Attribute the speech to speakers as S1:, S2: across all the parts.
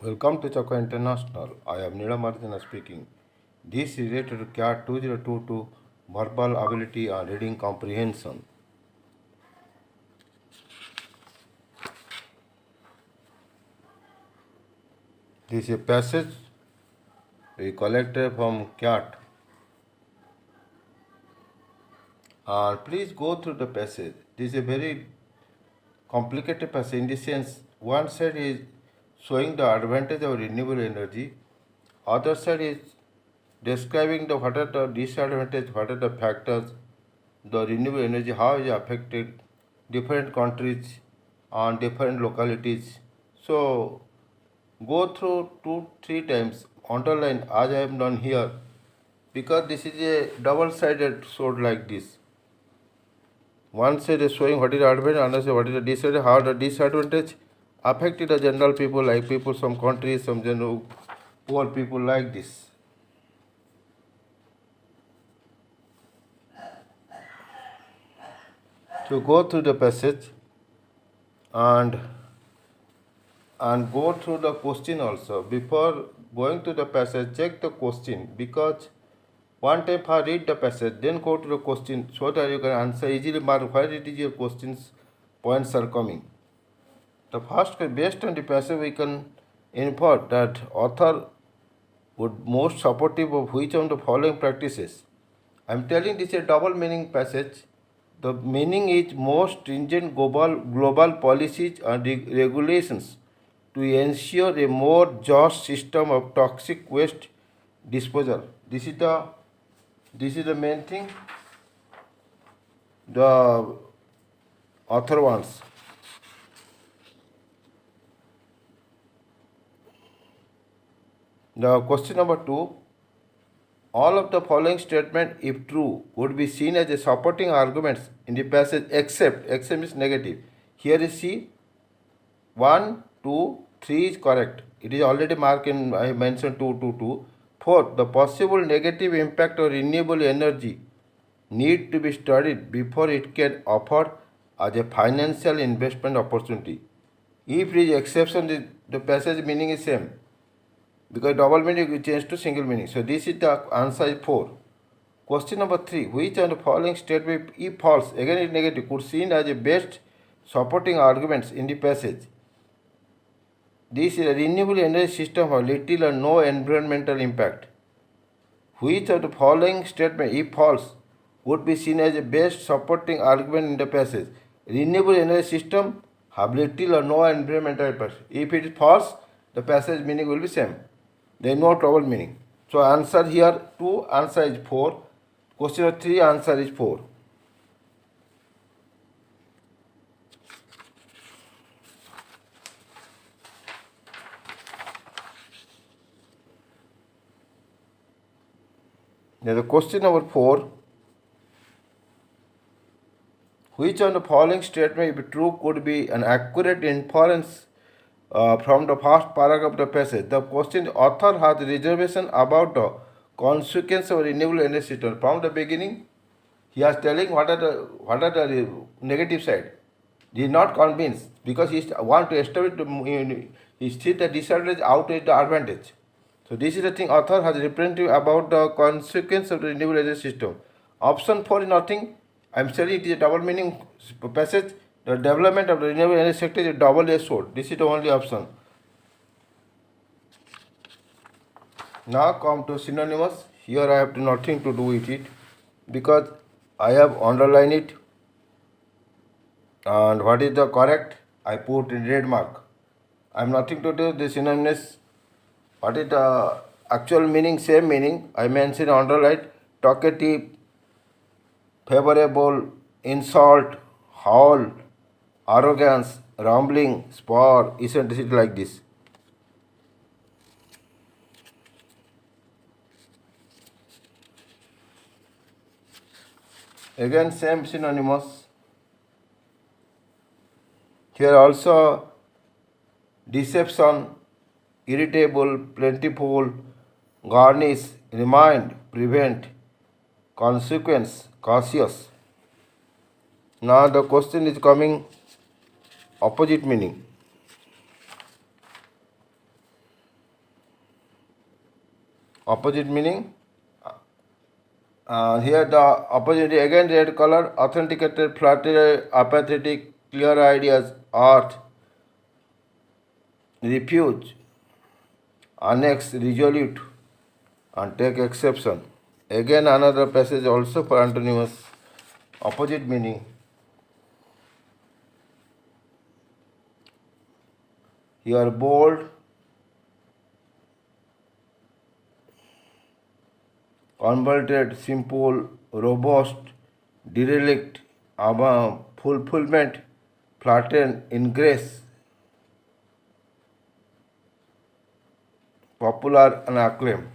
S1: Welcome to Chakra International. I am Nilamarjana speaking. This is related to CAT 2022 verbal ability and reading comprehension. This is a passage we collected from CAT. Please go through the passage. This is a very complicated passage in the sense one side is showing the advantage of renewable energy, other side is describing what are the disadvantages, what are the factors, the renewable energy, how is affected different countries and different localities. So go through 2-3 times, underline as I have done here, because this is a double-sided sword like this. One side is showing what is the advantage, another side what is the disadvantage, how the disadvantage affected the general people, like people, some countries, some general poor people like this. So go through the passage and go through the question also. Before going to the passage, check the question, because one time I read the passage, then go to the question so that you can answer easily, mark where it is your questions points are coming. The first, based on the passage, we can infer that author would most supportive of which of the following practices. I am telling this is a double meaning passage. The meaning is most stringent global policies and regulations to ensure a more just system of toxic waste disposal. This is the main thing the author wants. The question number 2. All of the following statement, if true, would be seen as a supporting arguments in the passage except is negative. Here is C. 1, 2, 3 is correct. It is already marked in, I mentioned 2, 2, 2. 4. The possible negative impact of renewable energy need to be studied before it can offer as a financial investment opportunity. If it is exception, the passage meaning is same, because double meaning we change to single meaning. So this is the answer is 4. Question number 3. Which of the following statement, if false, again is negative, could seen as a best supporting arguments in the passage? This is a renewable energy system of little or no environmental impact. Which of the following statement, if false, would be seen as a best supporting argument in the passage? Renewable energy system have little or no environmental impact. If it is false, the passage meaning will be same. There is no trouble meaning. So answer here 2, answer is 4. Question 3, answer is 4. Now the question number 4. Which of the following statement, if true, could be an accurate inference from the first paragraph of the passage? The question, author has reservation about the consequence of renewable energy system. From the beginning, he is telling what are the negative side. He is not convinced, because he want to establish he sees the disadvantage outweighs the advantage. So this is the thing author has represented about the consequence of the renewable energy system. Option 4 is nothing. I am saying it is a double meaning passage. The development of the renewable energy sector is a double-edged sword. This is the only option. Now come to synonymous. Here I have nothing to do with it, because I have underlined it. And what is the correct? I put in red mark. I have nothing to do with the synonymous. What is the actual meaning? Same meaning. I mentioned underlined: talkative, favorable, insult, howl, arrogance, rambling, spur, eccentricity, like this. Again same synonymous. Here also deception, irritable, plentiful, garnish, remind, prevent, consequence, cautious. Now the question is coming opposite meaning. Opposite meaning. Here the opposite again red color, authenticated, flattered, apathetic, clear ideas, art, refuge, annex, resolute, and take exception. Again another passage also for antonyms, opposite meaning. Here bold, converted, simple, robust, derelict, fulfillment, flatten, ingress, popular and acclaim.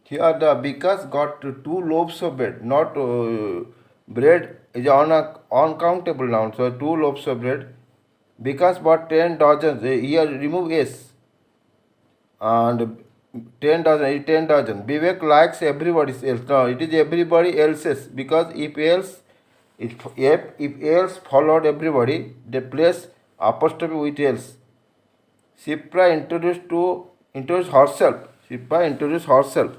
S1: Here the Vikas got two loaves of bread, not bread is uncountable noun, so two loaves of bread. Vikas bought 10 dozens, here remove S, and 10 dozen, 10 dozen. Vivek likes everybody else, no, it is everybody else's, because if else followed everybody, they place apostrophe with else. Shipra introduced herself, Shipra introduced herself.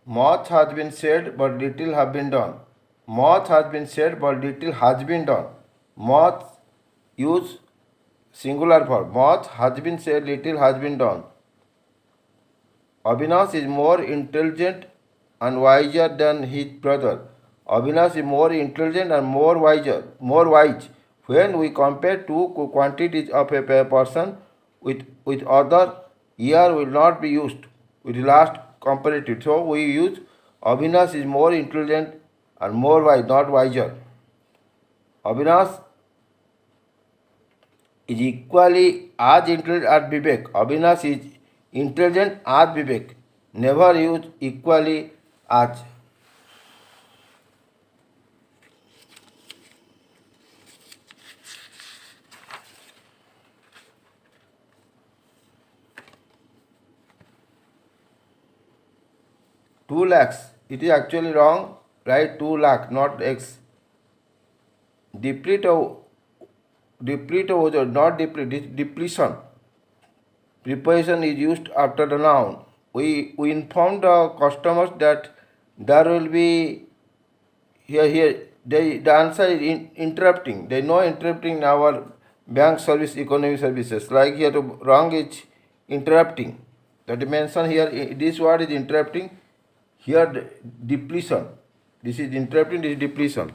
S1: Much has been said, but little have been done. Much has been said, but little has been done. Much use singular verb. Much has been said, little has been done. Avinash is more intelligent and wiser than his brother. Avinash is more intelligent and more wise. When we compare two quantities of a person with other, here will not be used with last comparative. So we use Avinash is more intelligent and more wise, not wiser. Avinash is equally as intelligent as Vivek. Avinash is intelligent as Vivek. Never use equally as. Two lakhs. It is actually wrong. Write 2 lakh, not X. Deplete was not deplete, depletion. Preposition is used after the noun. We informed the customers that there will be here the answer is interrupting. There is no interrupting in our bank service, economic services. Like here the wrong is interrupting. That mention here, this word is interrupting. Here depletion. This is interrupting, this is depletion.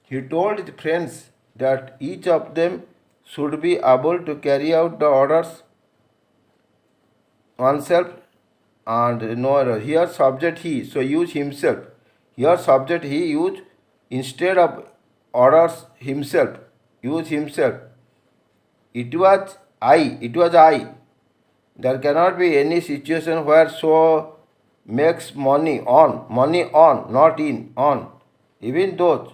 S1: He told his friends that each of them should be able to carry out the orders oneself and no error. Here subject he, so use himself. Here subject he use instead of orders himself, use himself. It was I. There cannot be any situation where so makes money on, not in, on. Even those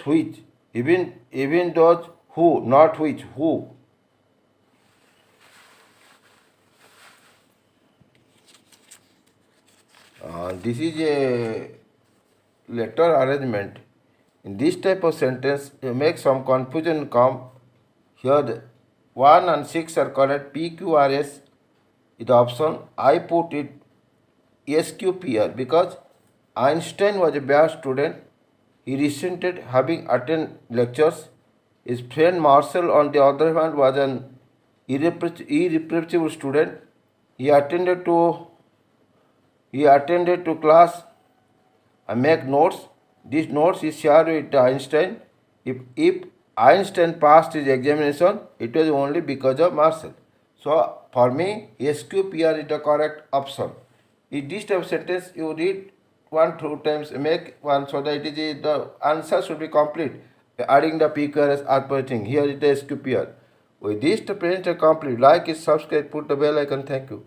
S1: which, even those who, not which, who. This is a letter arrangement. In this type of sentence, you make some confusion come. Here the 1 and 6 are correct. PQRS is the option. I put it SQPR because Einstein was a bad student. He resented having attended lectures. His friend Marcel, on the other hand, was an irreproachable student. He attended to class and make notes. These notes he shared with Einstein. If Einstein passed his examination, it was only because of Marcel. So for me, SQPR is the correct option. In this type of sentence, you read 1-2 times, make one so that it is the answer should be complete. Adding the PQRS as per thing. Here is the SQPR. With this, the parents are complete. Like, subscribe, put the bell icon. Thank you.